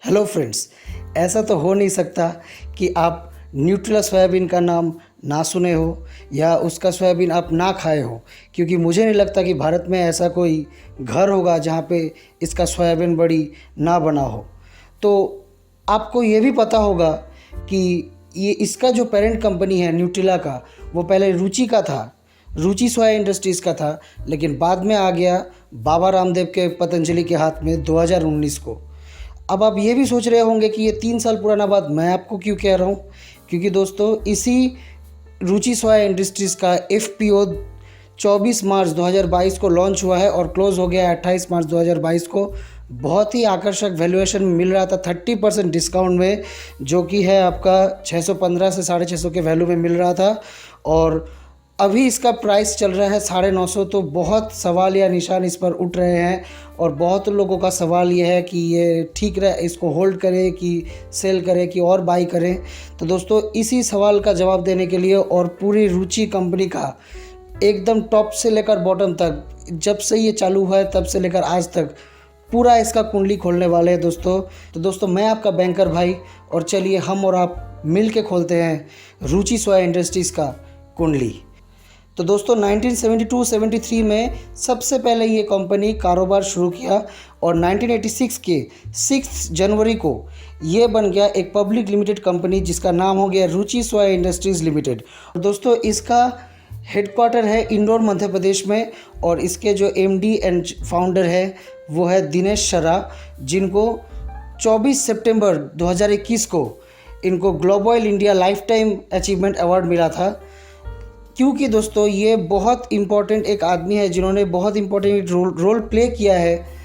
Hello friends, ऐसा तो हो नहीं सकता कि आप न्यूट्रेला सोयाबीन का नाम ना सुने हो या उसका सोयाबीन आप ना खाए हो, क्योंकि मुझे नहीं लगता कि भारत में ऐसा कोई घर होगा जहाँ पे इसका सोयाबीन बड़ी ना बना हो। तो आपको ये भी पता होगा कि ये इसका जो पेरेंट कंपनी है न्यूट्रेला का, वो पहले रुचि का था, रुचि सोया इंडस्ट्रीज़ का था, लेकिन बाद में आ गया बाबा रामदेव के पतंजलि के हाथ में 2019 को। अब आप ये भी सोच रहे होंगे कि ये 3 साल पुराना बात मैं आपको क्यों कह रहा हूँ, क्योंकि दोस्तों इसी रुचि सोया इंडस्ट्रीज़ का एफपीओ 24 मार्च 2022 को लॉन्च हुआ है और क्लोज़ हो गया है 28 मार्च 2022 को। बहुत ही आकर्षक वैल्यूएशन मिल रहा था 30% डिस्काउंट में, जो कि है आपका 615 से 650 के वैल्यू में मिल रहा था। और अभी इसका प्राइस चल रहा है 950। तो बहुत सवाल या निशान इस पर उठ रहे हैं और बहुत लोगों का सवाल ये है कि ये ठीक रहे, इसको होल्ड करें कि सेल करें कि और बाई करें। तो दोस्तों इसी सवाल का जवाब देने के लिए और पूरी रुचि कंपनी का एकदम टॉप से लेकर बॉटम तक, जब से ये चालू हुआ है तब से लेकर आज तक पूरा इसका कुंडली खोलने वाले हैं दोस्तों। तो दोस्तों मैं आपका बैंकर भाई, और चलिए हम और आप मिल के खोलते हैं रुचि सोया इंडस्ट्रीज़ का कुंडली। तो दोस्तों 1972-73 में सबसे पहले ये कंपनी कारोबार शुरू किया और 1986 के 6 जनवरी को ये बन गया एक पब्लिक लिमिटेड कंपनी, जिसका नाम हो गया रुचि सोया इंडस्ट्रीज़ लिमिटेड। और दोस्तों इसका हेडक्वार्टर है इंदौर मध्य प्रदेश में, और इसके जो एमडी एंड फाउंडर है वो है दिनेश शरा, जिनको 24 सितंबर 2021 को इनको global India life time achievement award मिला था। क्योंकि दोस्तों ये बहुत इम्पॉर्टेंट एक आदमी है जिन्होंने बहुत इम्पॉर्टेंट रोल प्ले किया है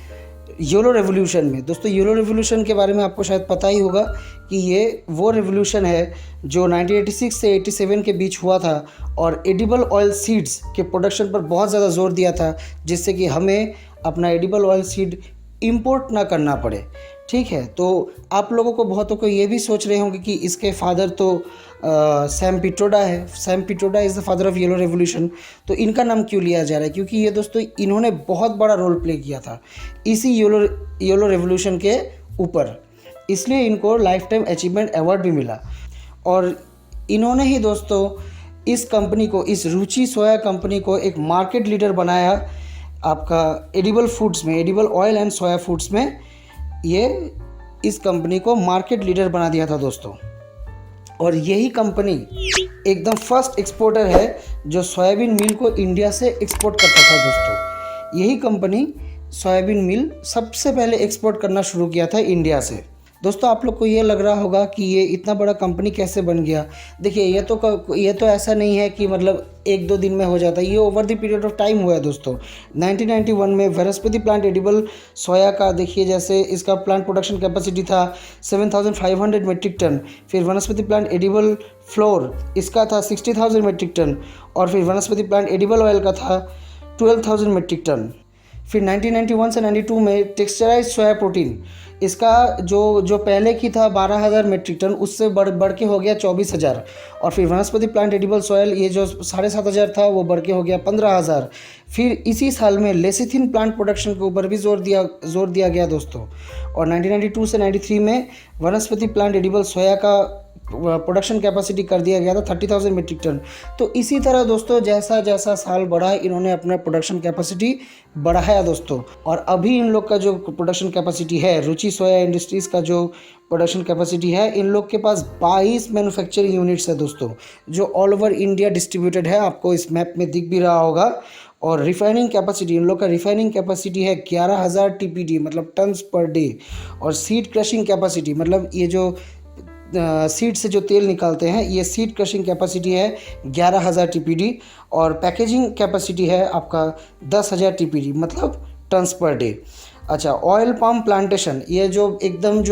येलो रेवोल्यूशन में। दोस्तों येलो रेवोल्यूशन के बारे में आपको शायद पता ही होगा कि ये वो रेवोल्यूशन है जो 1986 से 87 के बीच हुआ था, और एडिबल ऑयल सीड्स के प्रोडक्शन पर बहुत ज़्यादा जोर दिया था, जिससे कि हमें अपना एडिबल ऑयल सीड इंपोर्ट ना करना पड़े। ठीक है, तो आप लोगों को बहुतों को ये भी सोच रहे होंगे कि इसके फादर तो सैम पिट्रोडा है। Sam Pitroda is the father of yellow revolution. तो इनका नाम क्यों लिया जा रहा है? क्योंकि ये दोस्तों इन्होंने बहुत बड़ा रोल प्ले किया था इसी येलो रेवोल्यूशन के ऊपर, इसलिए इनको लाइफ टाइम अचीवमेंट अवार्ड भी मिला। और इन्होंने ही दोस्तों इस कंपनी को, इस रुचि सोया कंपनी को एक मार्केट लीडर बनाया आपका एडिबल फूड्स में, edible oil and soya foods में। ये इस कंपनी को मार्केट लीडर बना दिया था दोस्तों। और यही कंपनी एकदम फर्स्ट एक्सपोर्टर है जो सोयाबीन मील को इंडिया से एक्सपोर्ट करता था दोस्तों। यही कंपनी सोयाबीन मील सबसे पहले एक्सपोर्ट करना शुरू किया था इंडिया से। दोस्तों आप लोग को ये लग रहा होगा कि ये इतना बड़ा कंपनी कैसे बन गया। देखिए ये तो ऐसा नहीं है कि मतलब 1-2 दिन में हो जाता है, ये over the period of time हुआ है दोस्तों। 1991 में वनस्पति प्लांट एडिबल सोया का देखिए, जैसे इसका प्लांट प्रोडक्शन कैपेसिटी था 7,500 मेट्रिक टन। फिर वनस्पति प्लांट एडिबल फ्लोर इसका था 60,000 मेट्रिक टन। और फिर वनस्पति प्लांट एडिबल ऑयल का था 12,000 मेट्रिक टन। फिर 1991 से 92 में टेक्सचराइज सोया प्रोटीन, इसका जो पहले की था 12,000 मेट्रिक टन, उससे बढ़ के हो गया 24,000। और फिर वनस्पति प्लांट एडिबल सॉयल, ये जो 7,500 था वो बढ़ के हो गया 15,000। फिर इसी साल में लेसिथिन प्लांट प्रोडक्शन के ऊपर भी जोर दिया गया दोस्तों। और 1992 से 93 में वनस्पति प्लांट एडिबल सोया का प्रोडक्शन कैपेसिटी कर दिया गया था 30,000 मेट्रिक टन। तो इसी तरह दोस्तों जैसा जैसा साल बढ़ा इन्होंने अपना प्रोडक्शन कैपेसिटी बढ़ाया दोस्तों। और अभी इन लोग का जो प्रोडक्शन कैपेसिटी है, रुचि सोया इंडस्ट्रीज़ का जो प्रोडक्शन कैपेसिटी है, इन लोग के पास 22 मैन्युफैक्चरिंग यूनिट्स है दोस्तों, जो ऑल ओवर इंडिया डिस्ट्रीब्यूटेड है। आपको इस मैप में दिख भी रहा होगा। और रिफाइनिंग कैपेसिटी, इन लोग का रिफाइनिंग कैपेसिटी है 11,000 TPD, मतलब टन्स पर डे। और सीड क्रशिंग कैपेसिटी, मतलब ये जो सीड से जो तेल निकालते हैं, ये सीड क्रशिंग कैपेसिटी है 11,000 TPD। और पैकेजिंग कैपेसिटी है आपका 10,000 TPD, मतलब टन्स पर डे। अच्छा, ऑयल पाम प्लांटेशन, ये जो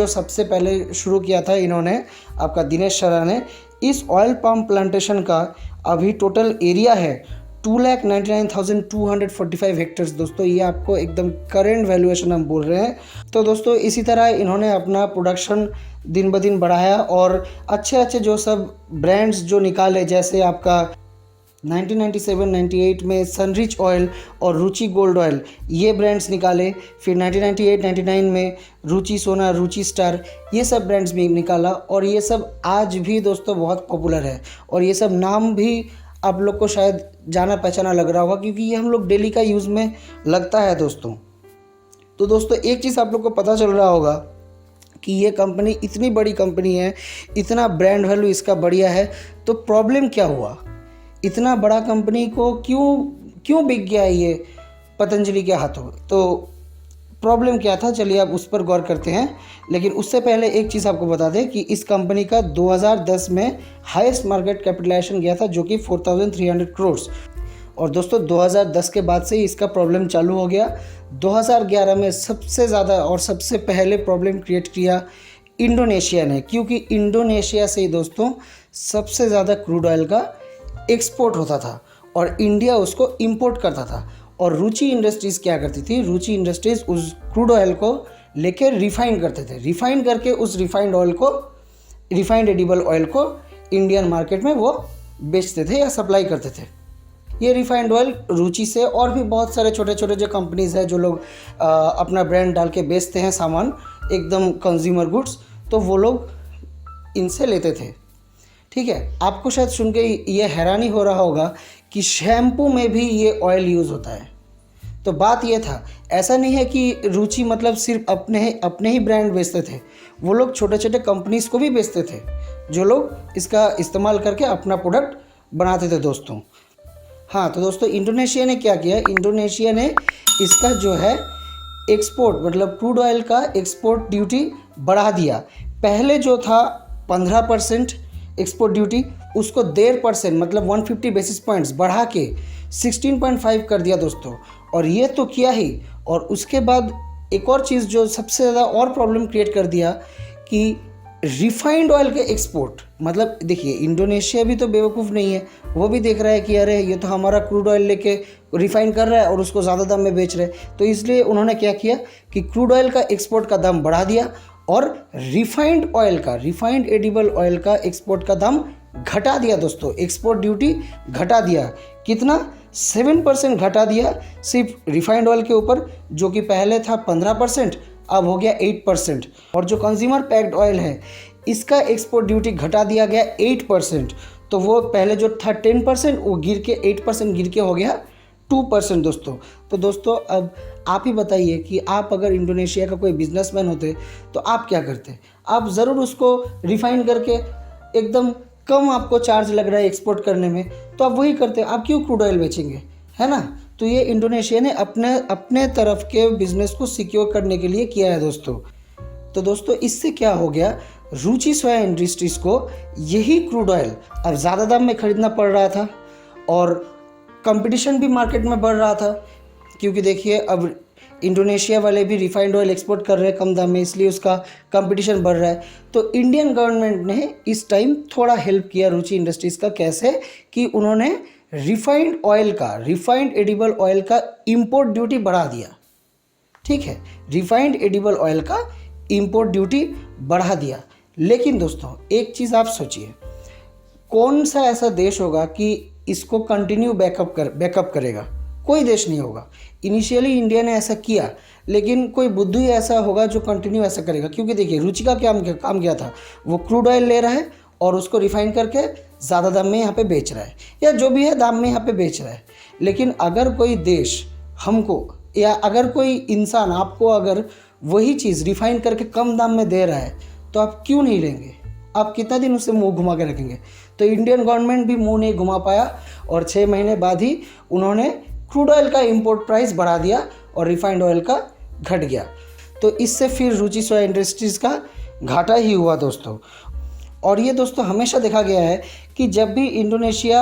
सबसे पहले शुरू किया था इन्होंने, आपका दिनेश शरा ने। इस ऑयल पाम प्लांटेशन का अभी टोटल एरिया है 2,99,245 हेक्टेयर्स दोस्तों। ये आपको एकदम करेंट वैल्यूएशन हम बोल रहे हैं। तो दोस्तों इसी तरह इन्होंने अपना प्रोडक्शन दिन ब दिन बढ़ाया और अच्छे जो सब ब्रांड्स जो निकाले, जैसे आपका 1997-98 में सनरिच ऑयल और रुचि गोल्ड ऑयल ये ब्रांड्स निकाले। फिर 1998-99 में रुचि सोना, रुचि स्टार, ये सब ब्रांड्स भी निकाला। और ये सब आज भी दोस्तों बहुत पॉपुलर है। और ये सब नाम भी आप लोग को शायद जाना पहचाना लग रहा होगा, क्योंकि ये हम लोग डेली का यूज़ में लगता है दोस्तों। तो दोस्तों एक चीज़ आप लोग को पता चल रहा होगा कि ये कंपनी इतनी बड़ी कंपनी है, इतना ब्रांड वैल्यू इसका बढ़िया है, तो प्रॉब्लम क्या हुआ? इतना बड़ा कंपनी को क्यों बिक गया ये पतंजलि के हाथों? तो प्रॉब्लम क्या था, चलिए अब उस पर गौर करते हैं। लेकिन उससे पहले एक चीज़ आपको बता दें कि इस कंपनी का 2010 में हाईएस्ट मार्केट कैपिटलाइजेशन गया था, जो कि 4300 करोड़। और दोस्तों 2010 के बाद से ही इसका प्रॉब्लम चालू हो गया। 2011 में सबसे ज़्यादा और सबसे पहले प्रॉब्लम क्रिएट किया इंडोनेशिया ने, क्योंकि इंडोनेशिया से ही दोस्तों सबसे ज़्यादा क्रूड ऑयल का एक्सपोर्ट होता था और इंडिया उसको इंपोर्ट करता था। और रुचि इंडस्ट्रीज़ क्या करती थी? रुचि इंडस्ट्रीज़ उस क्रूड ऑयल को लेकर रिफाइन करते थे। रिफाइन करके उस रिफाइंड ऑयल को, रिफाइंड एडिबल ऑयल को इंडियन मार्केट में वो बेचते थे या सप्लाई करते थे। ये रिफाइंड ऑयल रुचि से और भी बहुत सारे छोटे छोटे जो कंपनीज़ हैं जो लोग अपना ब्रांड डाल के बेचते हैं सामान, एकदम कंज्यूमर गुड्स, तो वो लोग इनसे लेते थे। ठीक है, आपको शायद सुन के ये हैरानी हो रहा होगा कि शैम्पू में भी ये ऑयल यूज़ होता है। तो बात ये था, ऐसा नहीं है कि रुचि मतलब सिर्फ अपने ही ब्रांड बेचते थे, वो लोग छोटे छोटे कंपनीज़ को भी बेचते थे जो लोग इसका इस्तेमाल करके अपना प्रोडक्ट बनाते थे दोस्तों। हाँ, तो दोस्तों इंडोनेशिया ने क्या किया? इंडोनेशिया ने इसका जो है एक्सपोर्ट मतलब क्रूड ऑयल का एक्सपोर्ट ड्यूटी बढ़ा दिया। पहले जो था 15% एक्सपोर्ट ड्यूटी, उसको 1.5% मतलब 150 बेसिस पॉइंट्स बढ़ा के 16.5 कर दिया दोस्तों। और ये तो किया ही, और उसके बाद एक और चीज़ जो सबसे ज़्यादा और प्रॉब्लम क्रिएट कर दिया कि रिफाइंड ऑयल के एक्सपोर्ट, मतलब देखिए इंडोनेशिया भी तो बेवकूफ़ नहीं है, वो भी देख रहा है कि अरे ये तो हमारा क्रूड ऑयल लेके रिफाइन कर रहा है और उसको ज़्यादा दाम में बेच रहे हैं। तो इसलिए उन्होंने क्या किया कि क्रूड ऑयल का एक्सपोर्ट का दाम बढ़ा दिया और रिफाइंड ऑयल का, रिफाइंड एडिबल ऑयल का एक्सपोर्ट का दाम घटा दिया दोस्तों। एक्सपोर्ट ड्यूटी घटा दिया, कितना? 7% घटा दिया सिर्फ रिफाइंड ऑयल के ऊपर, जो कि पहले था 15%, अब हो गया 8%। और जो कंज्यूमर पैक्ड ऑयल है इसका एक्सपोर्ट ड्यूटी घटा दिया गया 8%। तो वो पहले जो था 10% वो गिर के 8% गिर के हो गया 2% दोस्तों। तो दोस्तों अब आप ही बताइए कि आप अगर इंडोनेशिया का कोई बिजनेसमैन होते तो आप क्या करते? आप ज़रूर उसको रिफाइन करके, एकदम कम आपको चार्ज लग रहा है एक्सपोर्ट करने में, तो आप वही करते। आप क्यों क्रूड ऑयल बेचेंगे, है ना? तो ये इंडोनेशिया ने अपने तरफ के बिजनेस को सिक्योर करने के लिए किया है दोस्तों। तो दोस्तों इससे क्या हो गया, रुचि सोया इंडस्ट्रीज़ को यही क्रूड ऑयल अब ज़्यादा दाम में ख़रीदना पड़ रहा था और कंपटीशन भी मार्केट में बढ़ रहा था, क्योंकि देखिए अब इंडोनेशिया वाले भी रिफाइंड ऑयल एक्सपोर्ट कर रहे हैं कम दाम में, इसलिए उसका कंपटीशन बढ़ रहा है। तो इंडियन गवर्नमेंट ने इस टाइम थोड़ा हेल्प किया रुचि इंडस्ट्रीज़ का। कैसे? कि उन्होंने रिफाइंड ऑयल का, रिफाइंड एडिबल ऑयल का इंपोर्ट ड्यूटी बढ़ा दिया। ठीक है, रिफाइंड एडिबल ऑयल का इंपोर्ट ड्यूटी बढ़ा दिया। लेकिन दोस्तों एक चीज़ आप सोचिए, कौन सा ऐसा देश होगा कि इसको कंटिन्यू बैकअप करेगा? कोई देश नहीं होगा। इनिशियली इंडिया ने ऐसा किया, लेकिन कोई बुद्धू ही ऐसा होगा जो कंटिन्यू ऐसा करेगा। क्योंकि देखिए रुचि का काम क्या था, वो क्रूड ऑयल ले रहा है और उसको रिफाइन करके ज़्यादा दाम में यहाँ पे बेच रहा है, या जो भी है दाम में यहाँ पे बेच रहा है। लेकिन अगर कोई देश हमको, या अगर कोई इंसान आपको अगर वही चीज़ रिफाइन करके कम दाम में दे रहा है, तो आप क्यों नहीं लेंगे? आप कितना दिन उससे मुंह घुमा के रखेंगे? तो इंडियन गवर्नमेंट भी मुंह नहीं घुमा पाया और 6 महीने बाद ही उन्होंने क्रूड ऑयल का इंपोर्ट प्राइस बढ़ा दिया और रिफाइंड ऑयल का घट गया। तो इससे फिर रुचि सोया इंडस्ट्रीज़ का घाटा ही हुआ दोस्तों। और ये दोस्तों हमेशा देखा गया है कि जब भी इंडोनेशिया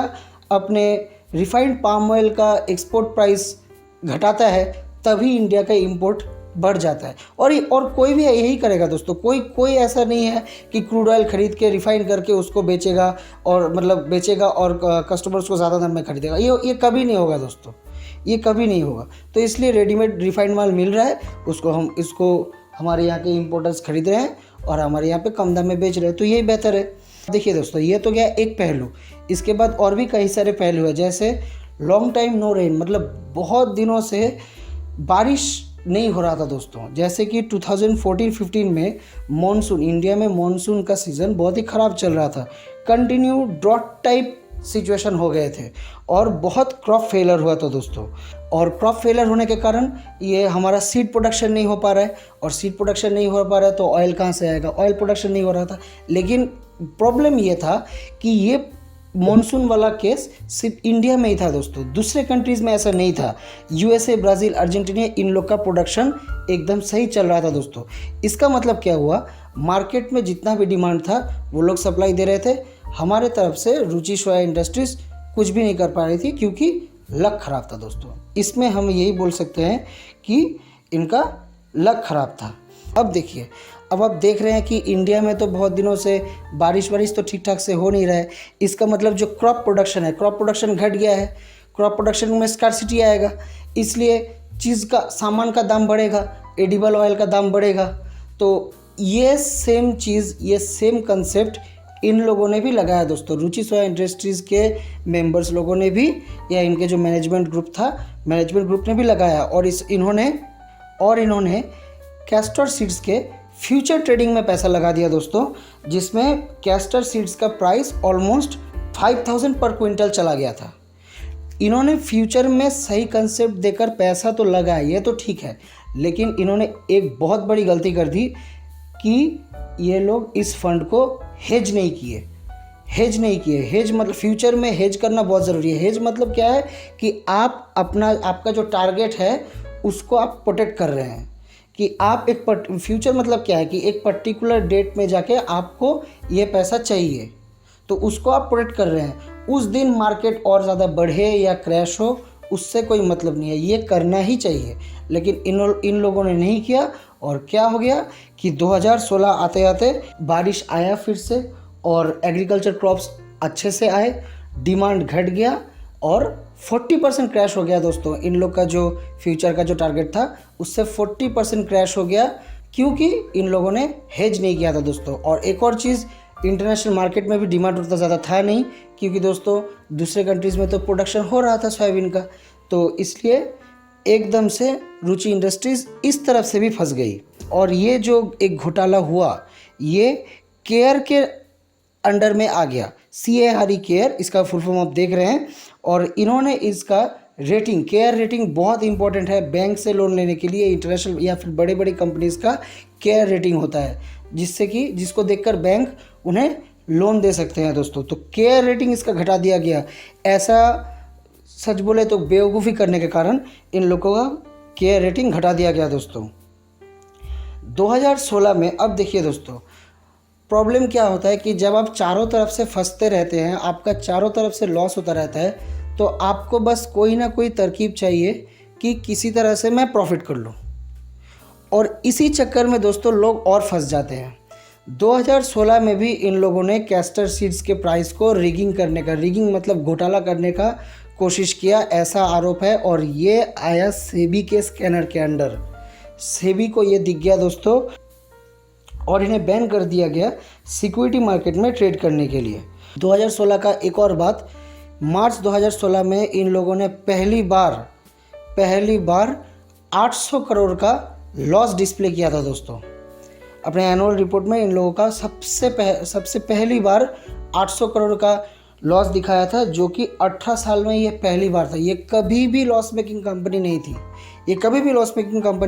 अपने रिफाइंड पाम ऑयल का एक्सपोर्ट प्राइस घटाता है, तभी इंडिया का इंपोर्ट बढ़ जाता है। और कोई भी यही करेगा दोस्तों। कोई ऐसा नहीं है कि क्रूड ऑयल खरीद के रिफाइन करके उसको बेचेगा और कस्टमर्स को ज़्यादा दाम में खरीदेगा। ये कभी नहीं होगा दोस्तों, ये कभी नहीं होगा। तो इसलिए रेडीमेड रिफाइंड माल मिल रहा है, इसको हमारे यहाँ के इम्पोर्टर्स खरीद रहे हैं और हमारे यहाँ पे कम दाम में बेच रहे हैं, तो यही बेहतर है। देखिए दोस्तों, ये तो गया एक पहलू। इसके बाद और भी कई सारे पहलू है, जैसे लॉन्ग टाइम नो रेन, मतलब बहुत दिनों से बारिश नहीं हो रहा था दोस्तों। जैसे कि 2014-15 में मॉनसून, इंडिया में मॉनसून का सीज़न बहुत ही ख़राब चल रहा था। कंटिन्यू ड्रॉट टाइप सिचुएशन हो गए थे और बहुत क्रॉप फेलर हुआ था दोस्तों। और क्रॉप फेलर होने के कारण ये हमारा सीड प्रोडक्शन नहीं हो पा रहा है, और सीड प्रोडक्शन नहीं हो पा रहा है तो ऑयल कहाँ से आएगा, ऑयल प्रोडक्शन नहीं हो रहा था। लेकिन प्रॉब्लम ये था कि ये मॉनसून वाला केस सिर्फ इंडिया में ही था दोस्तों, दूसरे कंट्रीज़ में ऐसा नहीं था। यूएसए, ब्राज़ील, अर्जेंटीना, इन लोग का प्रोडक्शन एकदम सही चल रहा था दोस्तों। इसका मतलब क्या हुआ, मार्केट में जितना भी डिमांड था वो लोग सप्लाई दे रहे थे। हमारे तरफ से रुचि सोया इंडस्ट्रीज़ कुछ भी नहीं कर पा रही थी क्योंकि लक ख़राब था दोस्तों। इसमें हम यही बोल सकते हैं कि इनका लक ख़राब था। अब देखिए, अब आप देख रहे हैं कि इंडिया में तो बहुत दिनों से बारिश तो ठीक ठाक से हो नहीं रहा है। इसका मतलब जो क्रॉप प्रोडक्शन है, क्रॉप प्रोडक्शन घट गया है। क्रॉप प्रोडक्शन में स्कार्सिटी आएगा, इसलिए चीज़ का, सामान का दाम बढ़ेगा, एडिबल ऑयल का दाम बढ़ेगा। तो ये सेम चीज़, ये सेम कंसेप्ट इन लोगों ने भी लगाया दोस्तों। रुचि सोया इंडस्ट्रीज़ के मेंबर्स लोगों ने भी, या इनके जो मैनेजमेंट ग्रुप था, मैनेजमेंट ग्रुप ने भी लगाया। और इन्होंने कैस्टर सीड्स के फ्यूचर ट्रेडिंग में पैसा लगा दिया दोस्तों, जिसमें कैस्टर सीड्स का प्राइस ऑलमोस्ट 5000 पर क्विंटल चला गया था। इन्होंने फ्यूचर में सही कंसेप्ट देकर पैसा तो लगाया, ये तो ठीक है, लेकिन इन्होंने एक बहुत बड़ी गलती कर दी कि ये लोग इस फंड को हेज नहीं किए। हेज मतलब फ्यूचर में हेज करना बहुत ज़रूरी है। हेज मतलब क्या है कि आप आपका जो टारगेट है उसको आप प्रोटेक्ट कर रहे हैं, कि आप फ्यूचर मतलब क्या है कि एक पर्टिकुलर डेट में जाके आपको ये पैसा चाहिए, तो उसको आप प्रोटेक्ट कर रहे हैं। उस दिन मार्केट और ज़्यादा बढ़े या क्रैश हो, उससे कोई मतलब नहीं है, ये करना ही चाहिए। लेकिन इन लोगों ने नहीं किया, और क्या हो गया कि 2016 आते आते बारिश आया फिर से, और एग्रीकल्चर क्रॉप्स अच्छे से आए, डिमांड घट गया और 40% क्रैश हो गया दोस्तों। इन लोग का जो फ्यूचर का जो टारगेट था उससे 40% क्रैश हो गया, क्योंकि इन लोगों ने हेज नहीं किया था दोस्तों। और एक और चीज़, इंटरनेशनल मार्केट में भी डिमांड उतना ज़्यादा था नहीं, क्योंकि दोस्तों दूसरे कंट्रीज़ में तो प्रोडक्शन हो रहा था सोयाबीन का, तो इसलिए एकदम से रुचि इंडस्ट्रीज़ इस तरफ से भी फंस गई। और ये जो एक घोटाला हुआ, ये केयर के अंडर में आ गया। CARE केयर, इसका फुल फॉर्म आप देख रहे हैं। और इन्होंने इसका रेटिंग, केयर रेटिंग बहुत इंपॉर्टेंट है बैंक से लोन लेने के लिए। इंटरनेशनल या फिर बड़े बड़े कंपनीज़ का केयर रेटिंग होता है, जिसको देखकर बैंक उन्हें लोन दे सकते हैं दोस्तों। तो केयर रेटिंग इसका घटा दिया गया। ऐसा सच बोले तो बेवकूफ़ी करने के कारण इन लोगों का केयर रेटिंग घटा दिया गया दोस्तों 2016 में। अब देखिए दोस्तों, प्रॉब्लम क्या होता है कि जब आप चारों तरफ से फंसते रहते हैं, आपका चारों तरफ से लॉस होता रहता है, तो आपको बस कोई ना कोई तरकीब चाहिए कि किसी तरह से मैं प्रॉफिट कर लूँ। और इसी चक्कर में दोस्तों लोग और फंस जाते हैं। 2016 में भी इन लोगों ने कैस्टर सीड्स के प्राइस को रिगिंग मतलब घोटाला करने का कोशिश किया, ऐसा आरोप है। और ये आया सेबी के स्कैनर के अंडर। सेबी को ये दिख गया दोस्तों, और इन्हें बैन कर दिया गया सिक्योरिटी मार्केट में ट्रेड करने के लिए। 2016 का एक और बात, मार्च 2016 में इन लोगों ने पहली बार 800 करोड़ का लॉस डिस्प्ले किया था दोस्तों। अपने एनुअल रिपोर्ट में इन लोगों का सबसे पहली बार 800 करोड़ का लॉस दिखाया था, जो कि 18 साल में ये पहली बार था। ये कभी भी लॉस मेकिंग कंपनी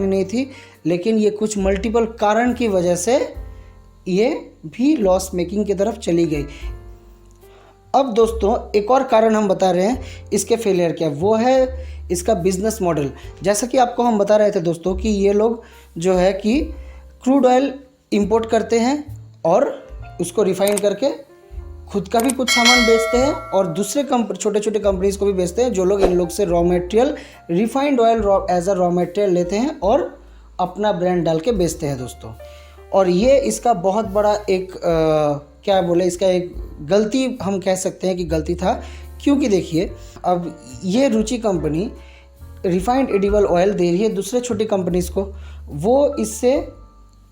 नहीं थी, लेकिन ये कुछ मल्टीपल कारण की वजह से ये भी लॉस मेकिंग की तरफ चली गई। अब दोस्तों एक और कारण हम बता रहे हैं इसके फेलियर क्या, वो है इसका बिजनेस मॉडल। जैसा कि आपको हम बता रहे थे दोस्तों कि ये लोग जो है कि क्रूड ऑयल इंपोर्ट करते हैं और उसको रिफाइन करके खुद का भी कुछ सामान बेचते हैं, और दूसरे छोटे छोटे कंपनीज को भी बेचते हैं, जो लोग इन लोग से raw material, refined oil as a raw material लेते हैं और अपना ब्रांड डाल के बेचते हैं दोस्तों। और ये इसका बहुत बड़ा एक इसका एक गलती हम कह सकते हैं कि गलती था, क्योंकि देखिए अब ये रुचि कंपनी रिफाइंड एडिबल ऑयल दे रही है दूसरे छोटी कंपनीज को, वो इससे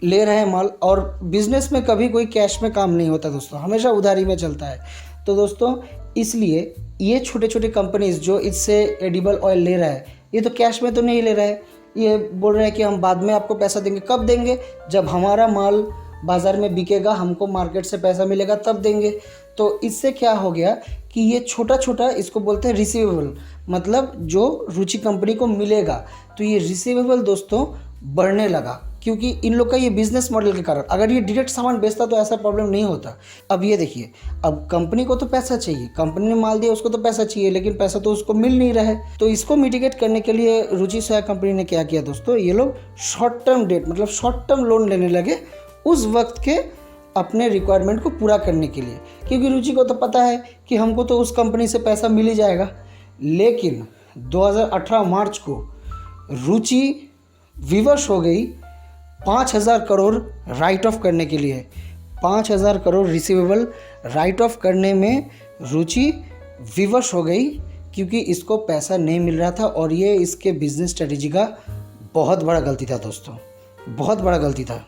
ले रहे हैं माल। और बिज़नेस में कभी कोई कैश में काम नहीं होता दोस्तों, हमेशा उधारी में चलता है। तो दोस्तों इसलिए ये छोटे छोटे कंपनीज जो इससे एडिबल ऑयल ले रहा है, ये तो कैश में तो नहीं ले रहा है, ये बोल रहे हैं कि हम बाद में आपको पैसा देंगे। कब देंगे? जब हमारा माल बाज़ार में बिकेगा, हमको मार्केट से पैसा मिलेगा तब देंगे। तो इससे क्या हो गया कि ये छोटा छोटा, इसको बोलते हैं रिसीवेबल, मतलब जो रुचि कंपनी को मिलेगा, तो ये रिसीवेबल दोस्तों बढ़ने लगा, क्योंकि इन लोग का ये बिजनेस मॉडल के कारण। अगर ये डायरेक्ट सामान बेचता तो ऐसा प्रॉब्लम नहीं होता। अब ये देखिए, अब कंपनी को तो पैसा चाहिए, कंपनी ने माल दिया उसको तो पैसा चाहिए, लेकिन पैसा तो उसको मिल नहीं रहा है। तो इसको मिटिगेट करने के लिए रुचि सोया कंपनी ने क्या किया दोस्तों, ये लोग शॉर्ट टर्म डेट, मतलब शॉर्ट टर्म लोन लेने लगे उस वक्त के अपने रिक्वायरमेंट को पूरा करने के लिए, क्योंकि रुचि को तो पता है कि हमको तो उस कंपनी से पैसा मिल ही जाएगा। लेकिन 2018 मार्च को रुचि विवश हो गई 5,000 करोड़ राइट ऑफ करने के लिए। 5,000 करोड़ रिसीवेबल राइट ऑफ करने में रुचि विवश हो गई, क्योंकि इसको पैसा नहीं मिल रहा था। और ये इसके बिजनेस स्ट्रेटेजी का बहुत बड़ा गलती था दोस्तों, बहुत बड़ा गलती था।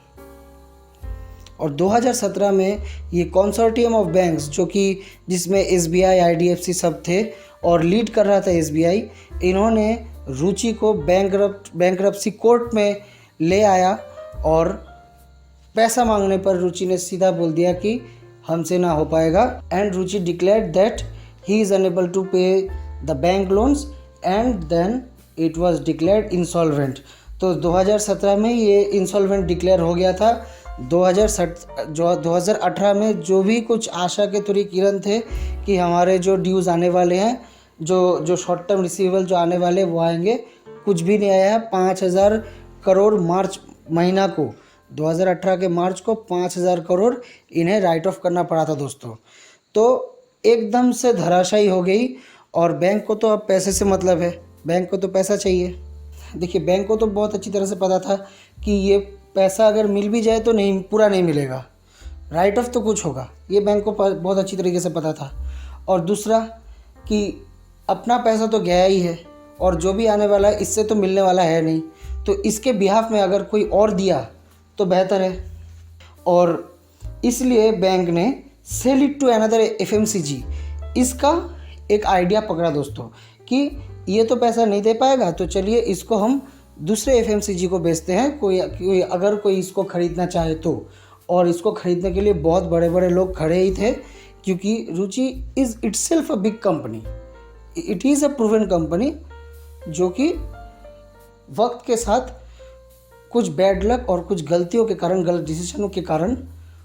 और 2017 में ये कंसोर्टियम ऑफ बैंक्स, जो कि जिसमें SBI, IDFC सब थे और लीड कर रहा था SBI, इन्होंने रुचि को बैंकरप्सी कोर्ट में ले आया। और पैसा मांगने पर रुचि ने सीधा बोल दिया कि हमसे ना हो पाएगा। And Ruchi declared that he is unable to pay the bank loans and then it was declared insolvent. तो 2017 में ये इंसॉल्वेंट डिक्लेयर हो गया था। 2018 में जो भी कुछ आशा के थोड़ी किरण थे कि हमारे जो ड्यूज़ आने वाले हैं, जो शॉर्ट टर्म रिसीवेबल जो आने वाले वो आएंगे, कुछ भी नहीं आया है। 5,000 करोड़ मार्च महीना को, 2018 के मार्च को 5,000 करोड़ इन्हें राइट ऑफ करना पड़ा था दोस्तों। तो एकदम से धराशायी हो गई। और बैंक को तो अब पैसे से मतलब है, बैंक को तो पैसा चाहिए। देखिए, बैंक को तो बहुत अच्छी तरह से पता था कि ये पैसा अगर मिल भी जाए तो नहीं, पूरा नहीं मिलेगा, राइट ऑफ तो कुछ होगा, ये बैंक को बहुत अच्छी तरीके से पता था। और दूसरा कि अपना पैसा तो गया ही है और जो भी आने वाला है इससे तो मिलने वाला है नहीं, तो इसके बिहाफ में अगर कोई और दिया तो बेहतर है। और इसलिए बैंक ने sell it to another FMCG, इसका एक आइडिया पकड़ा दोस्तों कि ये तो पैसा नहीं दे पाएगा, तो चलिए इसको हम दूसरे FMCG को बेचते हैं, अगर कोई इसको ख़रीदना चाहे तो। और इसको ख़रीदने के लिए बहुत बड़े बड़े लोग खड़े ही थे, क्योंकि Ruchi is itself a big company, it is a proven company, जो कि वक्त के साथ कुछ बैड लक और कुछ गलतियों के कारण, गलत डिसीजनों के कारण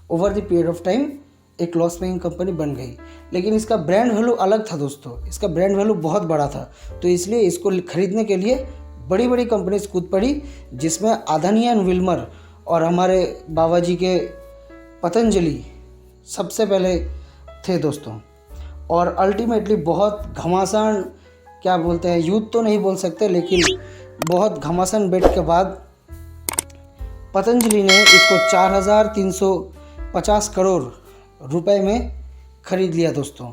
over the period of time एक लॉस मेकिंग कंपनी बन गई। लेकिन इसका ब्रांड वैल्यू अलग था दोस्तों, इसका ब्रांड वैल्यू बहुत बड़ा था। तो इसलिए इसको खरीदने के लिए बड़ी बड़ी कंपनीज कूद पड़ी, जिसमें अदानी एंड विल्मर और हमारे बाबा जी के पतंजलि सबसे पहले थे दोस्तों। और अल्टीमेटली बहुत घमासान, क्या बोलते हैं, युद्ध तो नहीं बोल सकते, लेकिन बहुत घमासान बेट के बाद पतंजलि ने इसको 4,350 करोड़ रुपए में ख़रीद लिया दोस्तों।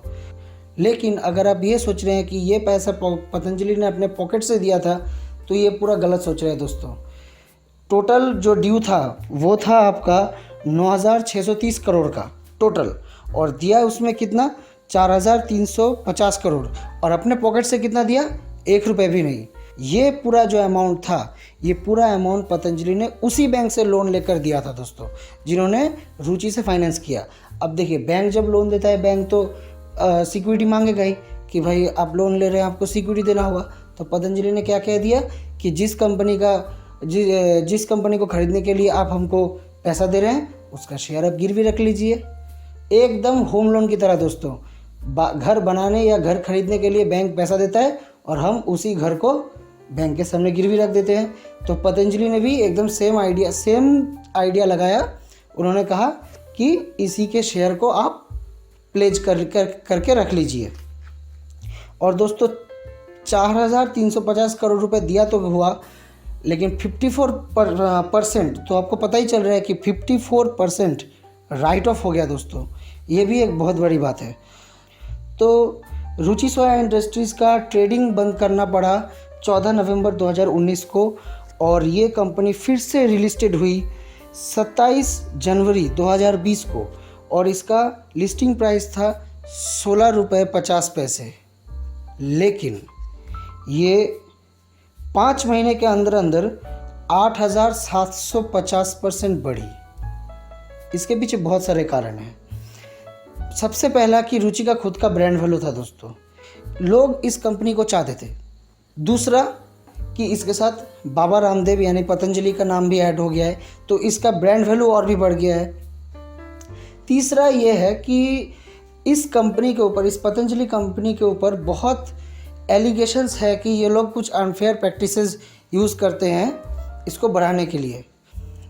लेकिन अगर आप ये सोच रहे हैं कि ये पैसा पतंजलि ने अपने पॉकेट से दिया था, तो ये पूरा गलत सोच रहे हैं दोस्तों। टोटल जो ड्यू था वो था आपका 9,630 करोड़ का टोटल, और दिया उसमें कितना, 4,350 करोड़, और अपने पॉकेट से कितना दिया, 1 रुपये भी नहीं। ये पूरा जो अमाउंट था, ये पूरा अमाउंट पतंजलि ने उसी बैंक से लोन लेकर दिया था दोस्तों, जिन्होंने रुचि से फाइनेंस किया। अब देखिए, बैंक जब लोन देता है, बैंक तो सिक्योरिटी मांगेगा ही कि भाई आप लोन ले रहे हैं, आपको सिक्योरिटी देना होगा। तो पतंजलि ने क्या कह दिया कि जिस कंपनी को खरीदने के लिए आप हमको पैसा दे रहे हैं, उसका शेयर आप गिरवी रख लीजिए। एकदम होम लोन की तरह दोस्तों, घर बनाने या घर खरीदने के लिए बैंक पैसा देता है और हम उसी घर को बैंक के सामने गिरवी रख देते हैं। तो पतंजलि ने भी एकदम सेम आइडिया लगाया। उन्होंने कहा कि इसी के शेयर को आप प्लेज करके रख लीजिए। और दोस्तों 4,350 करोड़ रुपए दिया तो हुआ, लेकिन 54% तो आपको पता ही चल रहा है कि 54% राइट ऑफ हो गया दोस्तों। ये भी एक बहुत बड़ी बात है। तो रुचि सोया इंडस्ट्रीज़ का ट्रेडिंग बंद करना पड़ा 14 नवंबर 2019 को, और ये कंपनी फिर से रिलिस्टेड हुई 27 जनवरी 2020 को, और इसका लिस्टिंग प्राइस था 16 रुपये 50 पैसे। लेकिन ये 5 महीने के अंदर अंदर 8,750% बढ़ी। इसके पीछे बहुत सारे कारण हैं। सबसे पहला कि रुचि का खुद का ब्रांड वैल्यू था दोस्तों, लोग इस कंपनी को चाहते थे। दूसरा कि इसके साथ बाबा रामदेव यानी पतंजलि का नाम भी ऐड हो गया है, तो इसका ब्रांड वैल्यू और भी बढ़ गया है। तीसरा ये है कि इस कंपनी के ऊपर, इस पतंजलि कंपनी के ऊपर बहुत एलिगेशंस है कि ये लोग कुछ अनफेयर प्रैक्टिसेस यूज़ करते हैं इसको बढ़ाने के लिए,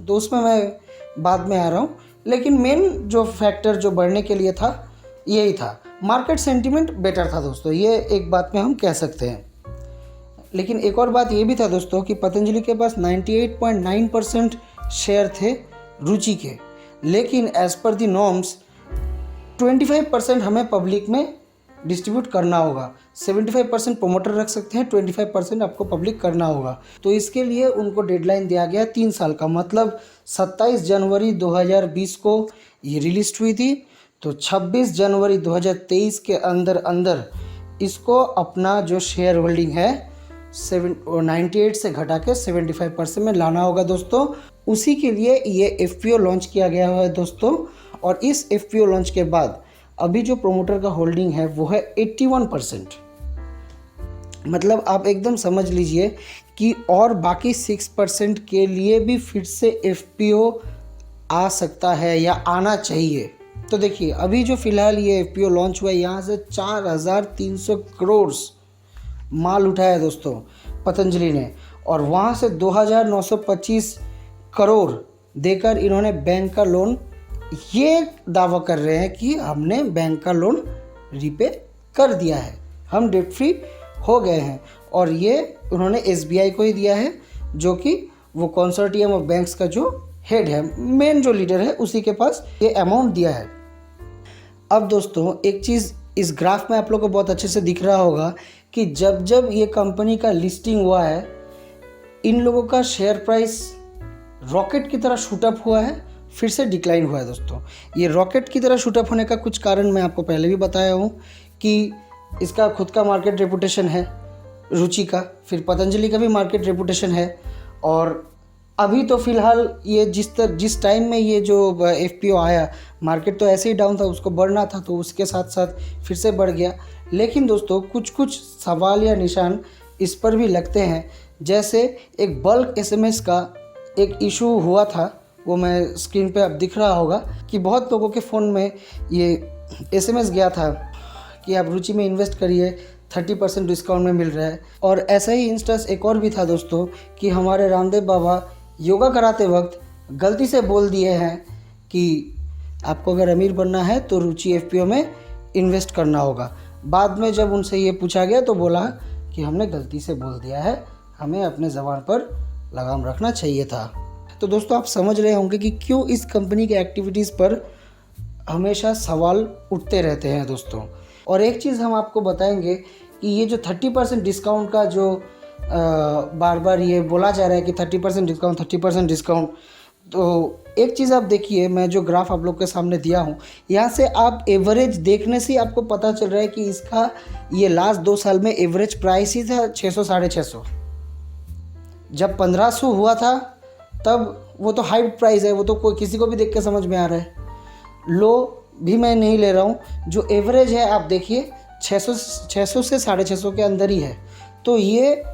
तो उसमें मैं बाद में आ रहा हूँ। लेकिन मेन जो फैक्टर जो बढ़ने के लिए था यही था, मार्केट सेंटीमेंट बेटर था दोस्तों, ये एक बात में हम कह सकते हैं। लेकिन एक और बात ये भी था दोस्तों कि पतंजलि के पास 98.9% शेयर थे रुचि के, लेकिन एज़ पर दी नॉर्म्स 25% हमें पब्लिक में डिस्ट्रीब्यूट करना होगा। 75% प्रोमोटर रख सकते हैं, 25% आपको पब्लिक करना होगा। तो इसके लिए उनको डेडलाइन दिया गया 3 साल का, मतलब 27 जनवरी 2020 को ये रिलीज हुई थी, तो 26 जनवरी 2023 के अंदर अंदर इसको अपना जो शेयर होल्डिंग है 98 से घटा के 75% में लाना होगा दोस्तों। उसी के लिए ये FPO लॉन्च किया गया है दोस्तों। और इस FPO लॉन्च के बाद अभी जो प्रोमोटर का होल्डिंग है वो है 81%। मतलब आप एकदम समझ लीजिए कि और बाकी 6% के लिए भी फिर से FPO आ सकता है या आना चाहिए। तो देखिए अभी जो फ़िलहाल ये FPO लॉन्च हुआ है, यहाँ से 4,300 करोड़ माल उठाया दोस्तों पतंजलि ने, और वहाँ से 2,925 करोड़ देकर इन्होंने बैंक का लोन, ये दावा कर रहे हैं कि हमने बैंक का लोन रीपे कर दिया है, हम डेट फ्री हो गए हैं। और ये उन्होंने SBI को ही दिया है, जो कि वो कंसोर्टियम ऑफ बैंक्स का जो हेड है, मेन जो लीडर है, उसी के पास ये अमाउंट दिया है। अब दोस्तों एक चीज़ इस ग्राफ में आप लोग को बहुत अच्छे से दिख रहा होगा कि जब जब ये कंपनी का लिस्टिंग हुआ है, इन लोगों का शेयर प्राइस रॉकेट की तरह शूटअप हुआ है, फिर से डिक्लाइन हुआ है दोस्तों। ये रॉकेट की तरह शूटअप होने का कुछ कारण मैं आपको पहले भी बताया हूँ कि इसका खुद का मार्केट रेपुटेशन है रुचि का, फिर पतंजलि का भी मार्केट रेपुटेशन है, और अभी तो फ़िलहाल ये जिस टाइम में ये जो FPO आया, मार्केट तो ऐसे ही डाउन था, उसको बढ़ना था, तो उसके साथ साथ फिर से बढ़ गया। लेकिन दोस्तों कुछ सवाल या निशान इस पर भी लगते हैं, जैसे एक बल्क SMS का एक इशू हुआ था, वो मैं स्क्रीन पे अब दिख रहा होगा कि बहुत लोगों के फ़ोन में ये SMS गया था कि आप रुचि में इन्वेस्ट करिए, 30% डिस्काउंट में मिल रहा है। और ऐसा ही इंस्टेंस एक और भी था दोस्तों कि हमारे रामदेव बाबा योगा कराते वक्त गलती से बोल दिए हैं कि आपको अगर अमीर बनना है तो रुचि FPO में इन्वेस्ट करना होगा। बाद में जब उनसे ये पूछा गया तो बोला कि हमने गलती से बोल दिया है, हमें अपने ज़बान पर लगाम रखना चाहिए था। तो दोस्तों आप समझ रहे होंगे कि क्यों इस कंपनी के एक्टिविटीज़ पर हमेशा सवाल उठते रहते हैं दोस्तों। और एक चीज़ हम आपको बताएंगे कि ये जो 30% डिस्काउंट का जो बार बार ये बोला जा रहा है कि 30% डिस्काउंट, तो एक चीज़ आप देखिए, मैं जो ग्राफ आप लोग के सामने दिया हूँ, यहाँ से आप एवरेज देखने से आपको पता चल रहा है कि इसका ये लास्ट 2 साल में एवरेज प्राइस ही था 600 साढ़े 600। जब 1500 हुआ था तब वो तो हाइप प्राइस है, वो तो कोई किसी को भी देख के समझ में आ रहा है। लो भी मैं नहीं ले रहा हूँ, जो एवरेज है आप देखिए 600 से साढ़े 600 के अंदर ही है। तो ये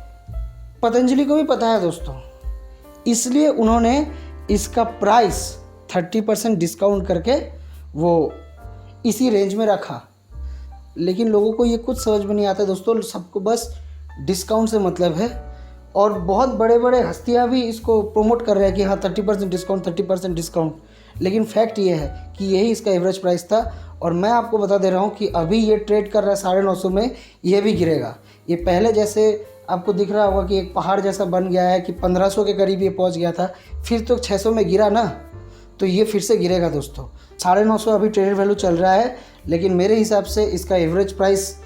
पतंजलि को भी पता है दोस्तों, इसलिए उन्होंने इसका प्राइस 30% डिस्काउंट करके वो इसी रेंज में रखा। लेकिन लोगों को ये कुछ समझ में नहीं आता दोस्तों, सबको बस डिस्काउंट से मतलब है। और बहुत बड़े बड़े हस्तियां भी इसको प्रमोट कर रहे हैं कि हाँ 30% डिस्काउंट, लेकिन फैक्ट ये है कि यही इसका एवरेज प्राइस था। और मैं आपको बता दे रहा हूँ कि अभी ये ट्रेड कर रहा है 950 में, ये भी गिरेगा। ये पहले जैसे आपको दिख रहा होगा कि एक पहाड़ जैसा बन गया है कि 1500 के करीब ये पहुँच गया था, फिर तो 600 में गिरा ना, तो ये फिर से गिरेगा दोस्तों। 950 अभी ट्रेड वैल्यू चल रहा है, लेकिन मेरे हिसाब से इसका एवरेज प्राइस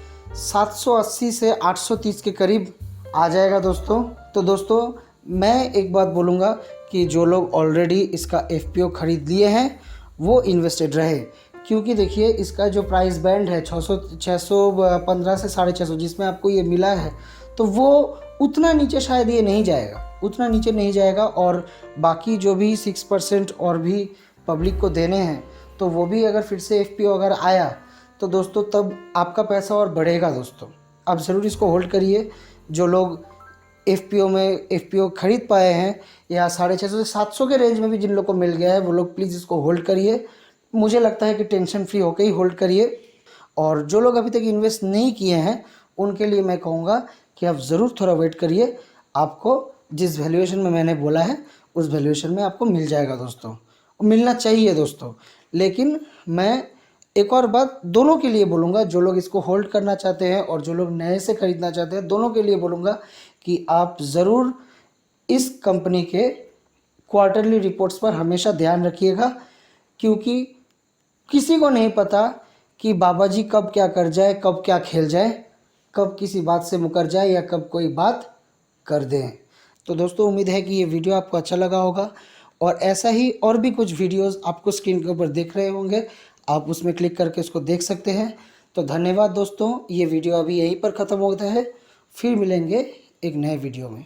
780 से 830 के करीब आ जाएगा दोस्तों। तो दोस्तों मैं एक बात बोलूँगा कि जो लोग ऑलरेडी इसका FPO ख़रीद लिए हैं वो इन्वेस्टेड रहे, क्योंकि देखिए इसका जो प्राइस बैंड है 615 से 650 जिसमें आपको ये मिला है, तो वो उतना नीचे शायद ये नहीं जाएगा, उतना नीचे नहीं जाएगा। और बाकी जो भी 6% और भी पब्लिक को देने हैं, तो वो भी अगर फिर से FPO अगर आया तो दोस्तों तब आपका पैसा और बढ़ेगा। दोस्तों आप ज़रूर इसको होल्ड करिए। जो लोग FPO ख़रीद पाए हैं या 650 से 700 के रेंज में भी जिन लोग को मिल गया है, वो लोग प्लीज़ इसको होल्ड करिए। मुझे लगता है कि टेंशन फ्री होकर ही होल्ड करिए। और जो लोग अभी तक इन्वेस्ट नहीं किए हैं उनके लिए मैं कहूँगा कि आप ज़रूर थोड़ा वेट करिए, आपको जिस वैल्यूएशन में मैंने बोला है उस वैल्यूएशन में आपको मिल जाएगा दोस्तों, मिलना चाहिए दोस्तों। लेकिन मैं एक और बात दोनों के लिए बोलूँगा, जो लोग इसको होल्ड करना चाहते हैं और जो लोग नए से ख़रीदना चाहते हैं, दोनों के लिए बोलूँगा कि आप ज़रूर इस कंपनी के क्वार्टरली रिपोर्ट्स पर हमेशा ध्यान रखिएगा, क्योंकि किसी को नहीं पता कि बाबा जी कब क्या कर जाए, कब क्या खेल जाए, कब किसी बात से मुकर जाए या कब कोई बात कर दें। तो दोस्तों उम्मीद है कि ये वीडियो आपको अच्छा लगा होगा, और ऐसा ही और भी कुछ वीडियोस आपको स्क्रीन के ऊपर दिख रहे होंगे, आप उसमें क्लिक करके उसको देख सकते हैं। तो धन्यवाद दोस्तों, ये वीडियो अभी यहीं पर ख़त्म होता है, फिर मिलेंगे एक नए वीडियो में।